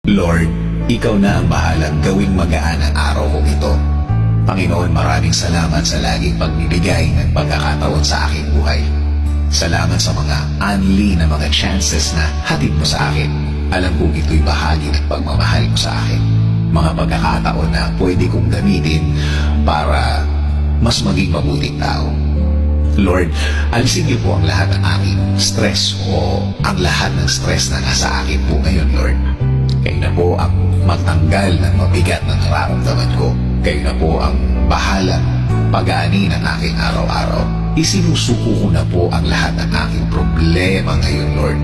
Lord, Ikaw na ang bahalang gawing magaan ang araw kong ito. Panginoon, maraming salamat sa laging pagbibigay ng pagkakataon sa aking buhay. Salamat sa mga unli na mga chances na hatid mo sa akin. Alam kong ito'y bahagi ng pagmamahal mo sa akin. Mga pagkakataon na pwede kong gamitin para mas maging mabuting tao. Lord, alisin niyo po ang lahat ng aking stress o ang lahat ng stress na nasa akin po ngayon, Lord. Kayo na po ang magtanggal ng mabigat na nararamdaman ko. Kayo na po ang bahalang pag-aani ng aking araw-araw. Isinusuko ko na po ang lahat ng aking problema ngayon, Lord.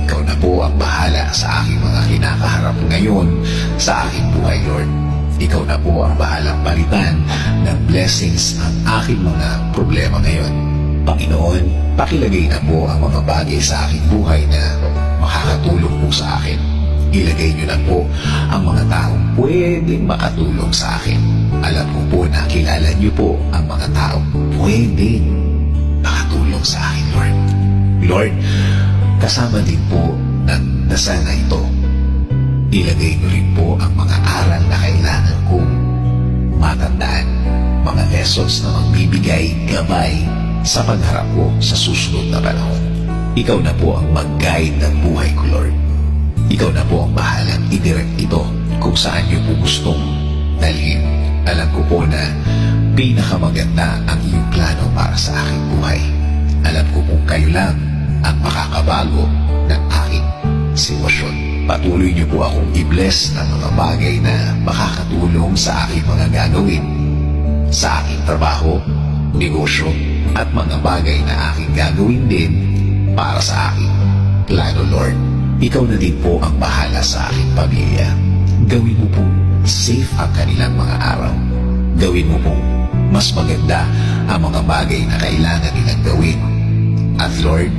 Ikaw na po ang bahala sa aking mga kinakaharap ngayon sa aking buhay, Lord. Ikaw na po ang bahalang palitan ng blessings ang aking mga problema ngayon. Panginoon, pakilagay na po ang mga bagay sa aking buhay na makakatulong po sa akin. Ilagay niyo na po ang mga taong pwedeng makatulong sa akin. Alam ko po na kilala niyo po ang mga taong pwedeng makatulong sa akin, Lord. Lord, kasama din po ng dasal na ito. Ilagay niyo rin po ang mga aral na kailangan kong matandaan. Mga lessons na magbibigay gabay sa pagharap ko sa susunod na panahon. Ikaw na po ang mag-guide ng buhay ko, Lord. Ikaw na po ang bahalang i-direct ito kung saan niyo po gustong dalhin. Alam ko po na pinakamaganda ang iyong plano para sa aking buhay. Alam ko po kayo lang ang makakabago ng aking sitwasyon. Patuloy niyo po akong i-bless ng mga bagay na makakatulong sa aking mga gagawin, sa aking trabaho, negosyo, at mga bagay na aking gagawin din para sa aking plano, Lord. Ikaw na din po ang bahala sa aking pamilya. Gawin mo pong safe ang kanilang mga araw. Gawin mo pong mas maganda ang mga bagay na kailangan nilang gawin. At Lord,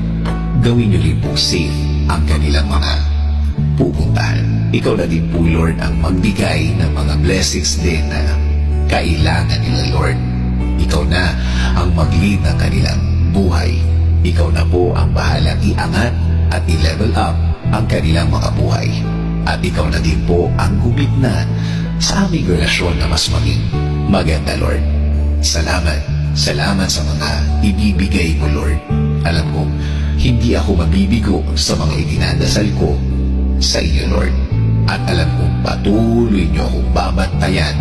gawin niyo rin pong safe ang kanilang mga pupuntahan. Ikaw na din po, Lord, ang magbigay ng mga blessings din na kailangan nila, Lord. Ikaw na ang mag-lead ng kanilang buhay. Ikaw na po ang bahalang iangat at i-level up ang kanilang mga buhay. At ikaw na din po ang gumigna sa aming relasyon na mas maging maganda, Lord. Salamat. Salamat sa mga ibibigay mo, Lord. Alam ko, hindi ako mabibigo sa mga itinadasal ko sa iyo, Lord. At alam kong patuloy niyo akong babantayan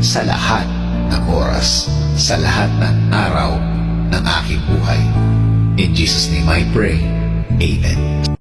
sa lahat ng oras, sa lahat ng araw ng aking buhay. In Jesus' name I pray. Amen.